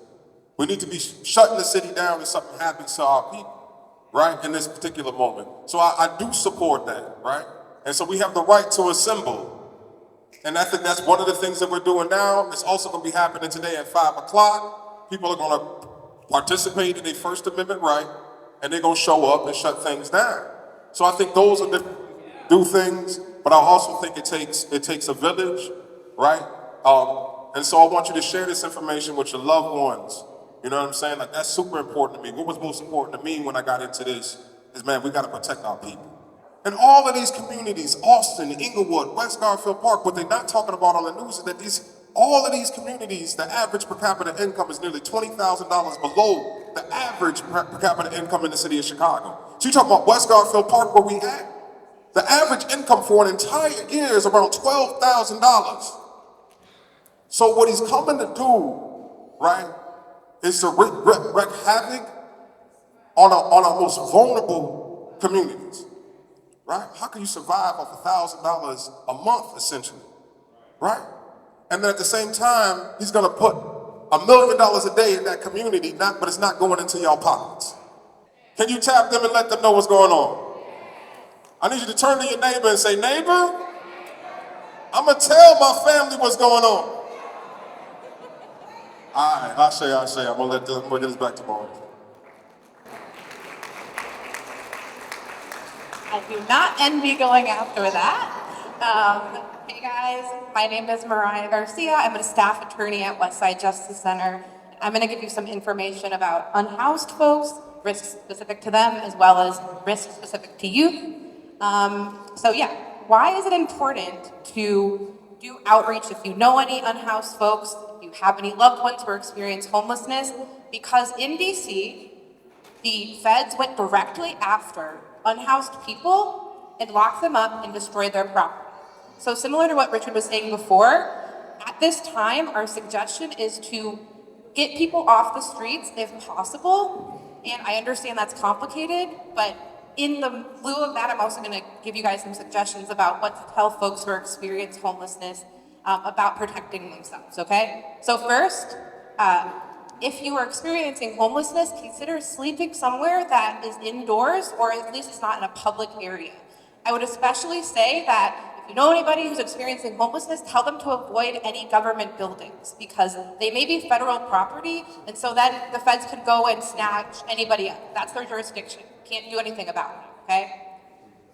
We need to be shutting the city down if something happens to our people, right? In this particular moment. So I do support that, right? And so we have the right to assemble. And I think that's one of the things that we're doing now. It's also gonna be happening today at 5 o'clock. People are gonna participate in their First Amendment right, and they're gonna show up and shut things down. So I think those are different do things, but I also think it takes a village, right? And so I want you to share this information with your loved ones. You know what I'm saying? Like, that's super important to me. What was most important to me when I got into this is, man, we gotta protect our people. And all of these communities, Austin, Inglewood, West Garfield Park, what they're not talking about on the news is that all of these communities, the average per capita income is nearly $20,000 below the average per capita income in the city of Chicago. So you're talking about West Garfield Park, where we at? The average income for an entire year is around $12,000. So what he's coming to do, right, is to wreak havoc on our most vulnerable communities. Right? How can you survive off $1,000 a month, essentially? Right? And then at the same time, he's gonna put $1 million a day in that community, but it's not going into your pockets. Can you tap them and let them know what's going on? I need you to turn to your neighbor and say, neighbor, I'm gonna tell my family what's going on. All right, I say, I'm gonna get this back tomorrow. I do not envy going after that. Hey guys, my name is Mariah Garcia. I'm a staff attorney at Westside Justice Center. I'm going to give you some information about unhoused folks, risks specific to them, as well as risks specific to youth. So yeah, why is it important to do outreach if you know any unhoused folks, if you have any loved ones who experience homelessness? Because in DC, the feds went directly after unhoused people and locked them up and destroyed their property. So similar to what Richard was saying before, at this time, our suggestion is to get people off the streets if possible. And I understand that's complicated, but in the lieu of that, I'm also gonna give you guys some suggestions about what to tell folks who experience homelessness about protecting themselves, okay? So first, if you are experiencing homelessness, consider sleeping somewhere that is indoors or at least it's not in a public area. I would especially say that if you know anybody who's experiencing homelessness, tell them to avoid any government buildings because they may be federal property, and so then the feds could go and snatch anybody up. That's their jurisdiction. Can't do anything about it, okay?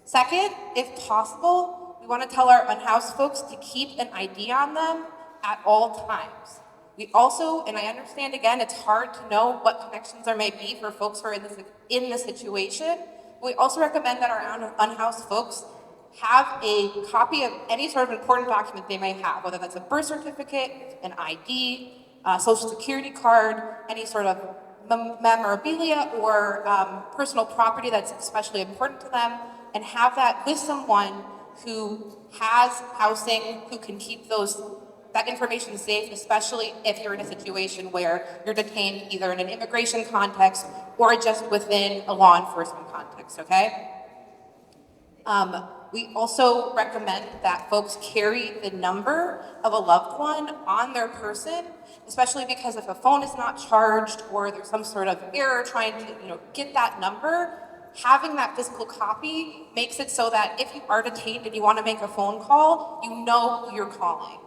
Second, if possible, we want to tell our unhoused folks to keep an ID on them at all times. We also, and I understand again, it's hard to know what connections there may be for folks who are in this situation. We also recommend that our unhoused folks have a copy of any sort of important document they may have, whether that's a birth certificate, an ID, a social security card, any sort of memorabilia or personal property that's especially important to them, and have that with someone who has housing, who can keep that information safe, especially if you're in a situation where you're detained either in an immigration context or just within a law enforcement context, okay? We also recommend that folks carry the number of a loved one on their person, especially because if a phone is not charged or there's some sort of error trying to get that number, having that physical copy makes it so that if you are detained and you want to make a phone call, you know who you're calling.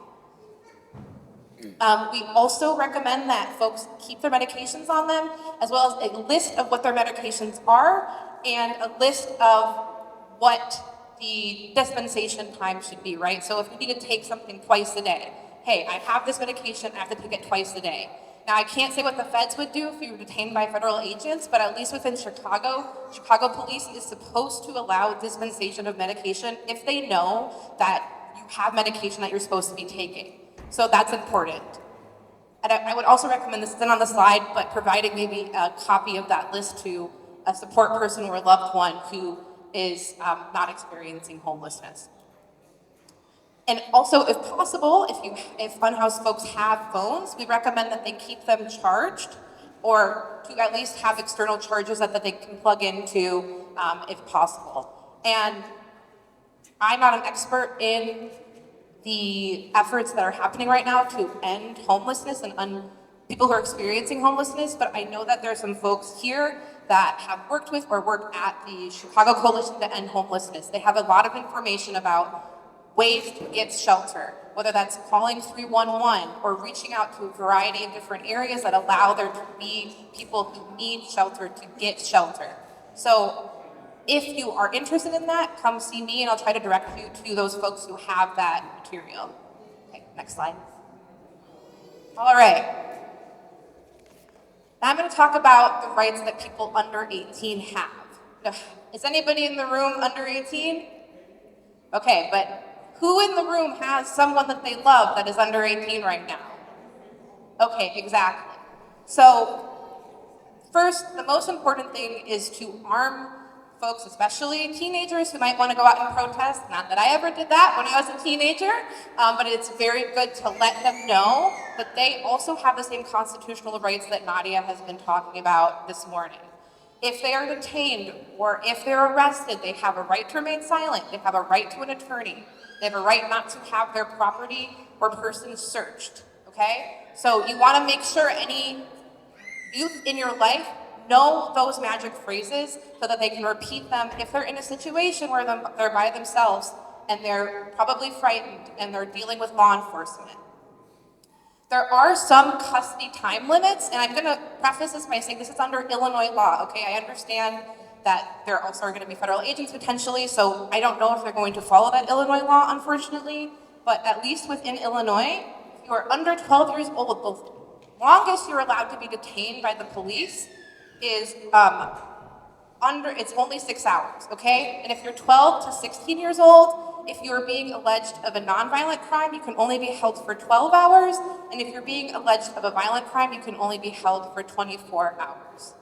We also recommend that folks keep their medications on them, as well as a list of what their medications are and a list of what the dispensation time should be, right? So if you need to take something twice a day, hey, I have this medication, I have to take it twice a day. Now, I can't say what the feds would do if you were detained by federal agents, but at least within Chicago police is supposed to allow dispensation of medication if they know that you have medication that you're supposed to be taking. So that's important. And I would also recommend, this isn't on the slide, but providing maybe a copy of that list to a support person or a loved one who is not experiencing homelessness. And also, if possible, if unhoused folks have phones, we recommend that they keep them charged, or to at least have external chargers that they can plug into if possible. And I'm not an expert in the efforts that are happening right now to end homelessness and people who are experiencing homelessness, but I know that there are some folks here that have worked with or work at the Chicago Coalition to End Homelessness. They have a lot of information about ways to get shelter, whether that's calling 311 or reaching out to a variety of different areas that allow there to be people who need shelter to get shelter. So if you are interested in that, come see me and I'll try to direct you to those folks who have that material. Okay, next slide. All right. Now I'm going to talk about the rights that people under 18 have. Now, is anybody in the room under 18? Okay, but who in the room has someone that they love that is under 18 right now? Okay, exactly. So first, the most important thing is to arm folks, especially teenagers who might want to go out and protest. Not that I ever did that when I was a teenager, but it's very good to let them know that they also have the same constitutional rights that Nadia has been talking about this morning. If they are detained or if they're arrested, they have a right to remain silent. They have a right to an attorney. They have a right not to have their property or person searched, okay? So you want to make sure any youth in your life know those magic phrases so that they can repeat them if they're in a situation where they're by themselves and they're probably frightened and they're dealing with law enforcement. There are some custody time limits, and I'm going to preface this by saying this is under Illinois law, okay? I understand that there also are going to be federal agents potentially, so I don't know if they're going to follow that Illinois law, unfortunately, but at least within Illinois, if you are under 12 years old, the longest you're allowed to be detained by the police is it's only 6 hours, okay? And if you're 12 to 16 years old, if you're being alleged of a nonviolent crime, you can only be held for 12 hours. And if you're being alleged of a violent crime, you can only be held for 24 hours.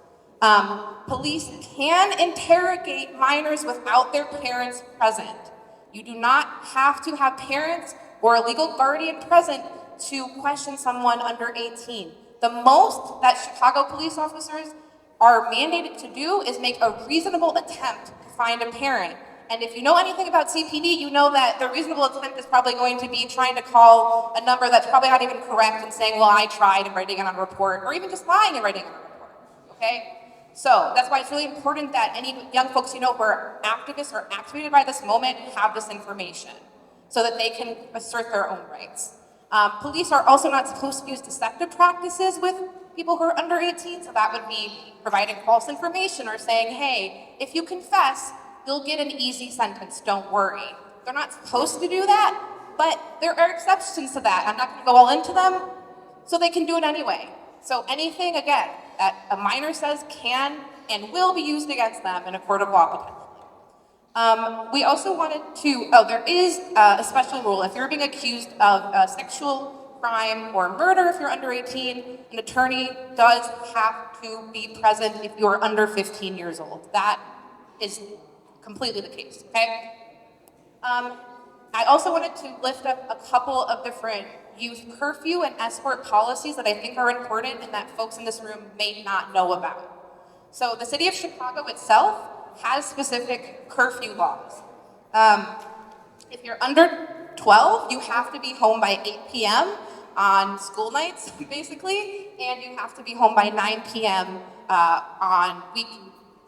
Police can interrogate minors without their parents present. You do not have to have parents or a legal guardian present to question someone under 18. The most that Chicago police officers are mandated to do is make a reasonable attempt to find a parent. And if you know anything about CPD, you know that the reasonable attempt is probably going to be trying to call a number that's probably not even correct and saying, well, I tried, and writing it on a report, or even just lying and writing it on a report, okay? So that's why it's really important that any young folks you know who are activists or activated by this moment have this information so that they can assert their own rights. Police are also not supposed to use deceptive practices with people who are under 18, so that would be providing false information or saying, hey, if you confess, you'll get an easy sentence, don't worry. They're not supposed to do that, but there are exceptions to that. I'm not going to go all into them, so they can do it anyway. So anything, again, that a minor says can and will be used against them in a court of law potentially. We also wanted to, there is a special rule. If you're being accused of a sexual crime or murder if you're under 18, an attorney does have to be present if you're under 15 years old. That is completely the case, okay? I also wanted to lift up a couple of different youth curfew and escort policies that I think are important and that folks in this room may not know about. So the city of Chicago itself has specific curfew laws. If you're under 12, you have to be home by 8 p.m. on school nights, basically, and you have to be home by 9 p.m. On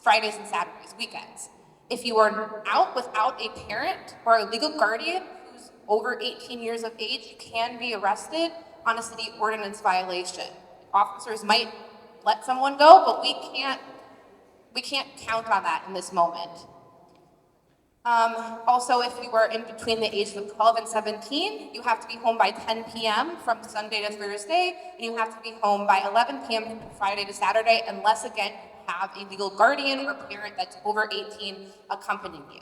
Fridays and Saturdays, weekends. If you are out without a parent or a legal guardian who's over 18 years of age, you can be arrested on a city ordinance violation. Officers might let someone go, but we can't count on that in this moment. Also, if you are in between the ages of 12 and 17, you have to be home by 10 p.m. from Sunday to Thursday, and you have to be home by 11 p.m. from Friday to Saturday, unless, again, you have a legal guardian or parent that's over 18 accompanying you.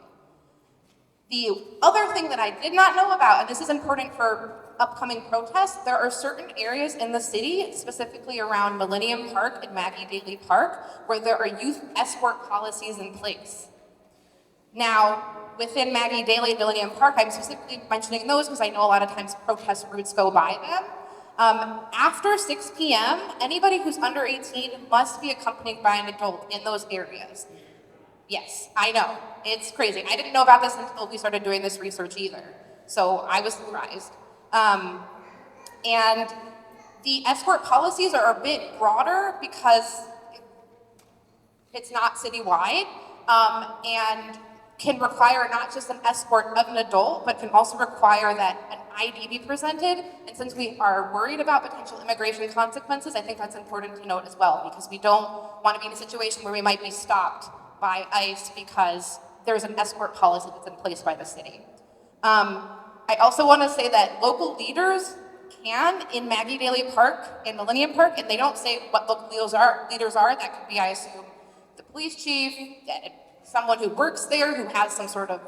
The other thing that I did not know about, and this is important for upcoming protests, there are certain areas in the city, specifically around Millennium Park and Maggie Daley Park, where there are youth escort policies in place. Now, within Maggie Daley and Millennium Park, I'm specifically mentioning those because I know a lot of times protest routes go by them. After 6 p.m., anybody who's under 18 must be accompanied by an adult in those areas. Yes, I know, it's crazy. I didn't know about this until we started doing this research either, so I was surprised. And the escort policies are a bit broader because it's not citywide, and can require not just an escort of an adult, but can also require that an ID be presented. And since we are worried about potential immigration consequences, I think that's important to note as well, because we don't want to be in a situation where we might be stopped by ICE because there's an escort policy that's in place by the city. I also want to say that local leaders can, in Maggie Daley Park and Millennium Park, and they don't say what local leaders are, that could be, I assume, the police chief, someone who works there, who has some sort of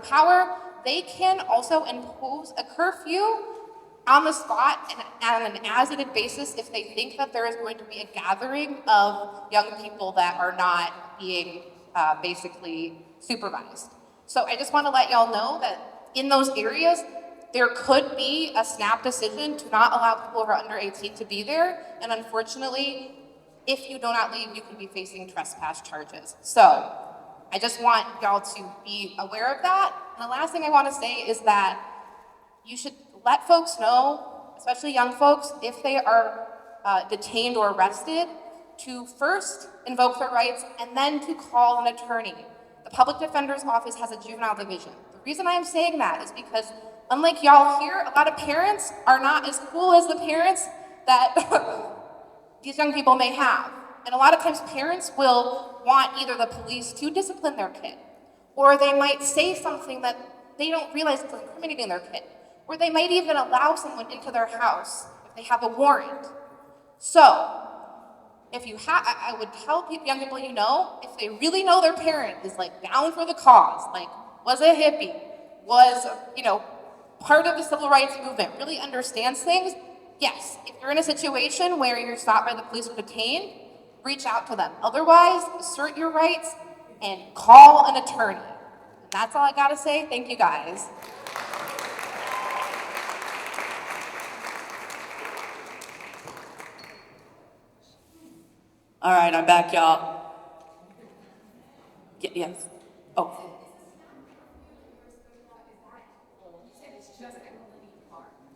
power. They can also impose a curfew on the spot and on an as-needed basis if they think that there is going to be a gathering of young people that are not being basically supervised. So I just want to let y'all know that in those areas, there could be a snap decision to not allow people who are under 18 to be there, and unfortunately, if you do not leave, you could be facing trespass charges. So I just want y'all to be aware of that. And the last thing I want to say is that you should let folks know, especially young folks, if they are detained or arrested, to first invoke their rights and then to call an attorney. The Public Defender's Office has a juvenile division. The reason I am saying that is because, unlike y'all here, a lot of parents are not as cool as the parents that these young people may have. And a lot of times parents will want either the police to discipline their kid, or they might say something that they don't realize is incriminating their kid, or they might even allow someone into their house if they have a warrant. So, if you have, I would tell people, young people you know, if they really know their parent is like down for the cause, like was a hippie, was, part of the civil rights movement, really understands things, yes, if you're in a situation where you're stopped by the police or detained, reach out to them. Otherwise, assert your rights and call an attorney. And that's all I gotta say. Thank you guys. All right, I'm back, y'all. Yes. Oh.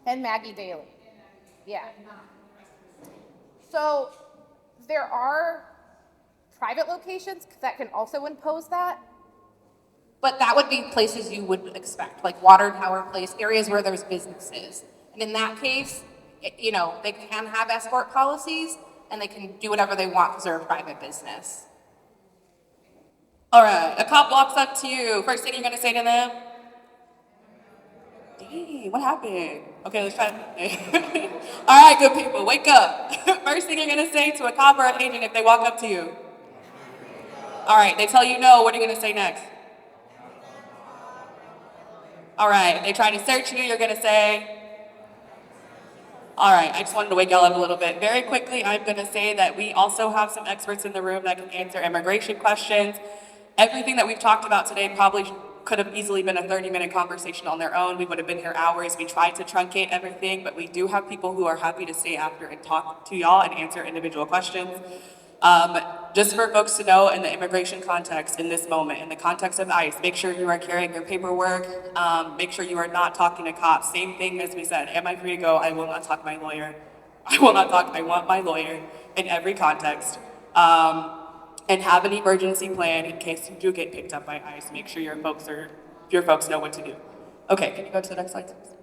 And Maggie Daley. Yeah. So there are private locations that can also impose that. But that would be places you would expect, like Water Tower Place, areas where there's businesses. And in that case, they can have escort policies and they can do whatever they want because they're a private business. All right, a cop walks up to you. First thing you're gonna say to them? Dang, what happened? Okay, let's try it. All right, good people, wake up. First thing you're gonna say to a cop or an agent if they walk up to you? All right, they tell you no, what are you gonna say next? All right, they try to search you, you're gonna say? All right, I just wanted to wake y'all up a little bit. Very quickly, I'm gonna say that we also have some experts in the room that can answer immigration questions. Everything that we've talked about today probably could have easily been a 30-minute conversation on their own. We would have been here hours. We tried to truncate everything, but we do have people who are happy to stay after and talk to y'all and answer individual questions. Just for folks to know, in the immigration context, in this moment, in the context of ICE, make sure you are carrying your paperwork. Make sure you are not talking to cops. Same thing as we said, am I free to go? I will not talk to my lawyer. I want my lawyer in every context. And have an emergency plan in case you do get picked up by ICE. Make sure your folks know what to do. Okay, can you go to the next slide, please?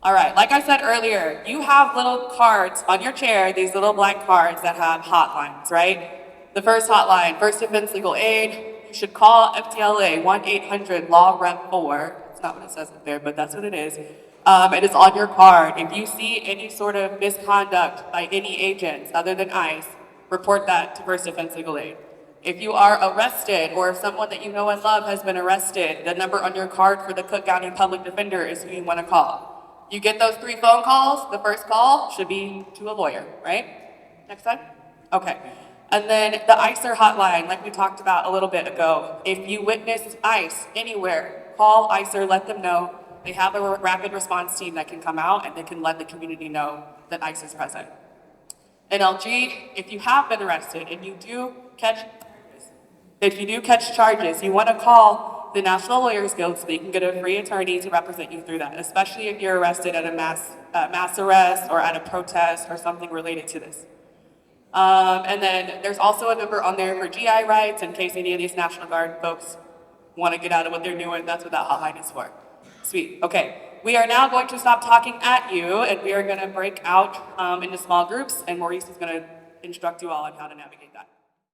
All right, like I said earlier, you have little cards on your chair, these little blank cards that have hotlines, right? The first hotline, First Defense Legal Aid, you should call FTLA 1-800-LAW-REP4. It's not what it says up there, but that's what it is. It is on your card. If you see any sort of misconduct by any agents other than ICE, report that to First Defense Legal Aid. If you are arrested, or if someone that you know and love has been arrested, the number on your card for the Cook County Public Defender is who you want to call. You get those 3 phone calls, the first call should be to a lawyer, right? Next slide. Okay. And then the ICER hotline, like we talked about a little bit ago. If you witness ICE anywhere, call ICER, let them know. They have a rapid response team that can come out and they can let the community know that ICE is present. NLG, if you have been arrested and you do catch charges, you want to call the National Lawyers Guild so that you can get a free attorney to represent you through that, especially if you're arrested at a mass arrest or at a protest or something related to this. And then there's also a number on there for GI rights in case any of these National Guard folks want to get out of what they're doing. That's what that hotline is for. Sweet. Okay. We are now going to stop talking at you, and we are going to break out into small groups, and Maurice is going to instruct you all on how to navigate that.